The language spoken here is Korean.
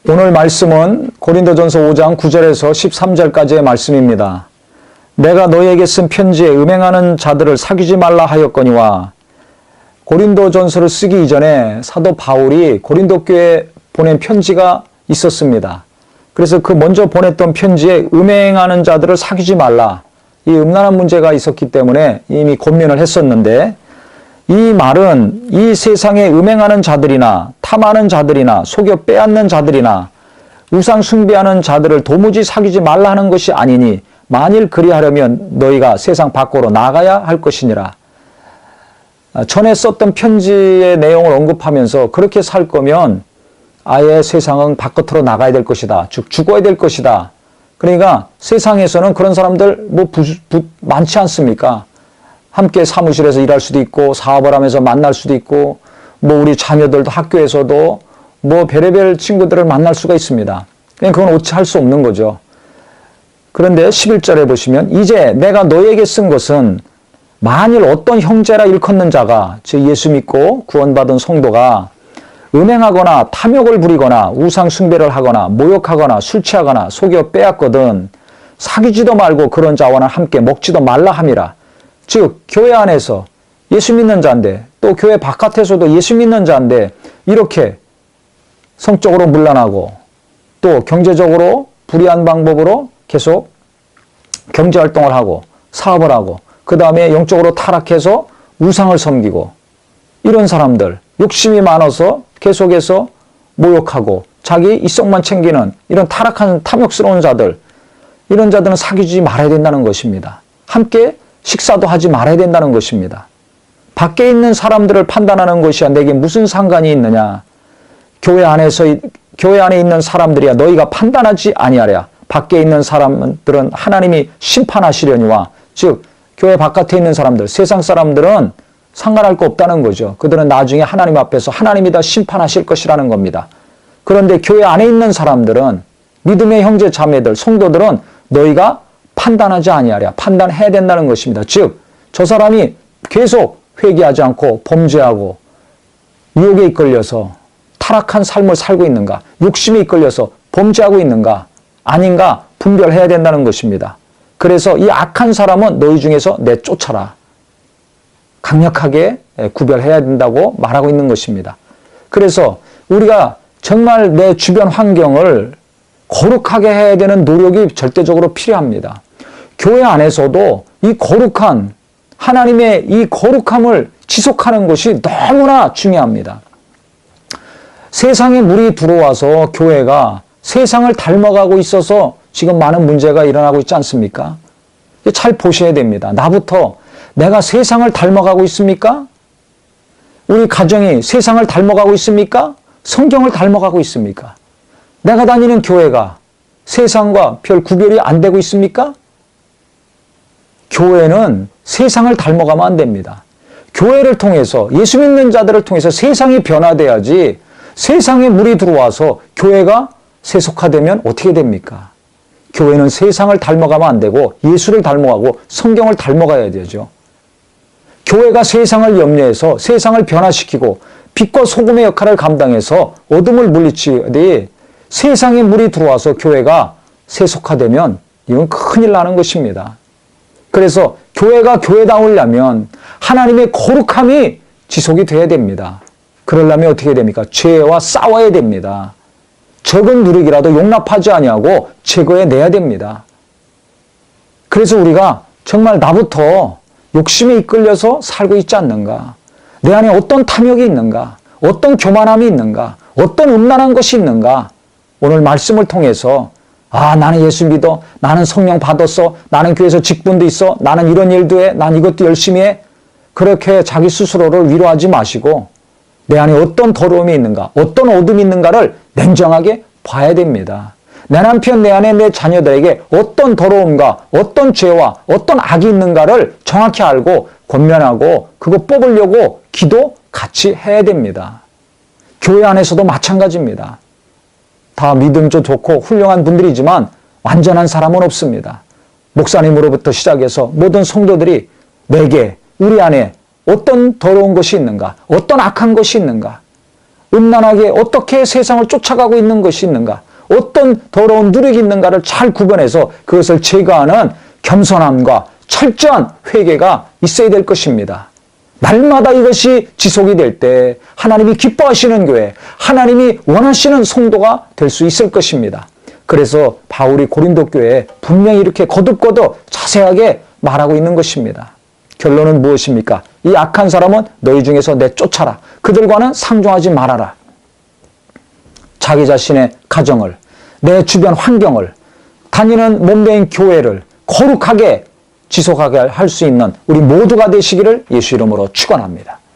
오늘 말씀은 고린도전서 5장 9절에서 13절까지의 말씀입니다. 내가 너희에게 쓴 편지에 음행하는 자들을 사귀지 말라 하였거니와, 고린도전서를 쓰기 이전에 사도 바울이 고린도 교회에 보낸 편지가 있었습니다. 그래서 그 먼저 보냈던 편지에 음행하는 자들을 사귀지 말라, 이 음란한 문제가 있었기 때문에 이미 권면을 했었는데, 이 말은 이 세상에 음행하는 자들이나 탐하는 자들이나 속여 빼앗는 자들이나 우상 숭배하는 자들을 도무지 사귀지 말라 하는 것이 아니니, 만일 그리하려면 너희가 세상 밖으로 나가야 할 것이니라. 전에 썼던 편지의 내용을 언급하면서 그렇게 살 거면 아예 세상은 바깥으로 나가야 될 것이다. 즉 죽어야 될 것이다. 그러니까 세상에서는 그런 사람들 많지 않습니까? 함께 사무실에서 일할 수도 있고 사업을 하면서 만날 수도 있고 우리 자녀들도 학교에서도 별의별 친구들을 만날 수가 있습니다. 그건 어찌할 수 없는 거죠. 그런데 11절에 보시면, 이제 내가 너에게 쓴 것은 만일 어떤 형제라 일컫는 자가, 즉 예수 믿고 구원받은 성도가 음행하거나 탐욕을 부리거나 우상 숭배를 하거나 모욕하거나 술 취하거나 속여 빼앗거든 사귀지도 말고 그런 자와는 함께 먹지도 말라 함이라. 즉 교회 안에서 예수 믿는 자인데 또 교회 바깥에서도 예수 믿는 자인데 이렇게 성적으로 문란하고 또 경제적으로 불의한 방법으로 계속 경제활동을 하고 사업을 하고 그 다음에 영적으로 타락해서 우상을 섬기고, 이런 사람들, 욕심이 많아서 계속해서 모욕하고 자기 이성만 챙기는 이런 타락한 탐욕스러운 자들, 이런 자들은 사귀지 말아야 된다는 것입니다. 함께 식사도 하지 말아야 된다는 것입니다. 밖에 있는 사람들을 판단하는 것이야 내게 무슨 상관이 있느냐. 교회 안에 있는 사람들이야 너희가 판단하지 아니하랴. 밖에 있는 사람들은 하나님이 심판하시려니와, 즉 교회 바깥에 있는 사람들, 세상 사람들은 상관할 거 없다는 거죠. 그들은 나중에 하나님 앞에서 하나님이 다 심판하실 것이라는 겁니다. 그런데 교회 안에 있는 사람들은, 믿음의 형제 자매들, 성도들은 너희가 판단하지 아니하랴. 판단해야 된다는 것입니다. 즉 저 사람이 계속 회개하지 않고 범죄하고 유혹에 이끌려서 타락한 삶을 살고 있는가, 욕심에 이끌려서 범죄하고 있는가 아닌가 분별해야 된다는 것입니다. 그래서 이 악한 사람은 너희 중에서 내쫓아라. 강력하게 구별해야 된다고 말하고 있는 것입니다. 그래서 우리가 정말 내 주변 환경을 거룩하게 해야 되는 노력이 절대적으로 필요합니다. 교회 안에서도 이 거룩한, 하나님의 이 거룩함을 지속하는 것이 너무나 중요합니다. 세상에 물이 들어와서 교회가 세상을 닮아가고 있어서 지금 많은 문제가 일어나고 있지 않습니까? 잘 보셔야 됩니다. 나부터 내가 세상을 닮아가고 있습니까? 우리 가정이 세상을 닮아가고 있습니까? 성경을 닮아가고 있습니까? 내가 다니는 교회가 세상과 별 구별이 안 되고 있습니까? 교회는 세상을 닮아가면 안 됩니다. 교회를 통해서, 예수 믿는 자들을 통해서 세상이 변화돼야지, 세상에 물이 들어와서 교회가 세속화되면 어떻게 됩니까? 교회는 세상을 닮아가면 안 되고 예수를 닮아가고 성경을 닮아가야 되죠. 교회가 세상을 염려해서 세상을 변화시키고 빛과 소금의 역할을 감당해서 어둠을 물리치되 세상에 물이 들어와서 교회가 세속화되면 이건 큰일 나는 것입니다. 그래서 교회가 교회다우려면 하나님의 거룩함이 지속이 돼야 됩니다. 그러려면 어떻게 됩니까? 죄와 싸워야 됩니다. 적은 누룩이라도 용납하지 아니하고 제거해내야 됩니다. 그래서 우리가 정말 나부터 욕심에 이끌려서 살고 있지 않는가? 내 안에 어떤 탐욕이 있는가? 어떤 교만함이 있는가? 어떤 음란한 것이 있는가? 오늘 말씀을 통해서 나는 예수 믿어, 나는 성령 받았어, 나는 교회에서 직분도 있어, 나는 이런 일도 해, 난 이것도 열심히 해. 그렇게 자기 스스로를 위로하지 마시고 내 안에 어떤 더러움이 있는가, 어떤 어둠이 있는가를 냉정하게 봐야 됩니다. 내 남편, 내 아내, 내 자녀들에게 어떤 더러움과 어떤 죄와 어떤 악이 있는가를 정확히 알고 권면하고 그거 뽑으려고 기도 같이 해야 됩니다. 교회 안에서도 마찬가지입니다. 다 믿음도 좋고 훌륭한 분들이지만 완전한 사람은 없습니다. 목사님으로부터 시작해서 모든 성도들이 내게, 우리 안에 어떤 더러운 것이 있는가, 어떤 악한 것이 있는가, 음란하게 어떻게 세상을 쫓아가고 있는 것이 있는가, 어떤 더러운 누력이 있는가를 잘 구분해서 그것을 제거하는 겸손함과 철저한 회개가 있어야 될 것입니다. 날마다 이것이 지속이 될 때 하나님이 기뻐하시는 교회, 하나님이 원하시는 성도가 될 수 있을 것입니다. 그래서 바울이 고린도 교회에 분명히 이렇게 거듭거듭 자세하게 말하고 있는 것입니다. 결론은 무엇입니까? 이 악한 사람은 너희 중에서 내쫓아라. 그들과는 상종하지 말아라. 자기 자신의 가정을, 내 주변 환경을, 다니는 몸된 교회를 거룩하게 지속하게 할 수 있는 우리 모두가 되시기를 예수 이름으로 축원합니다.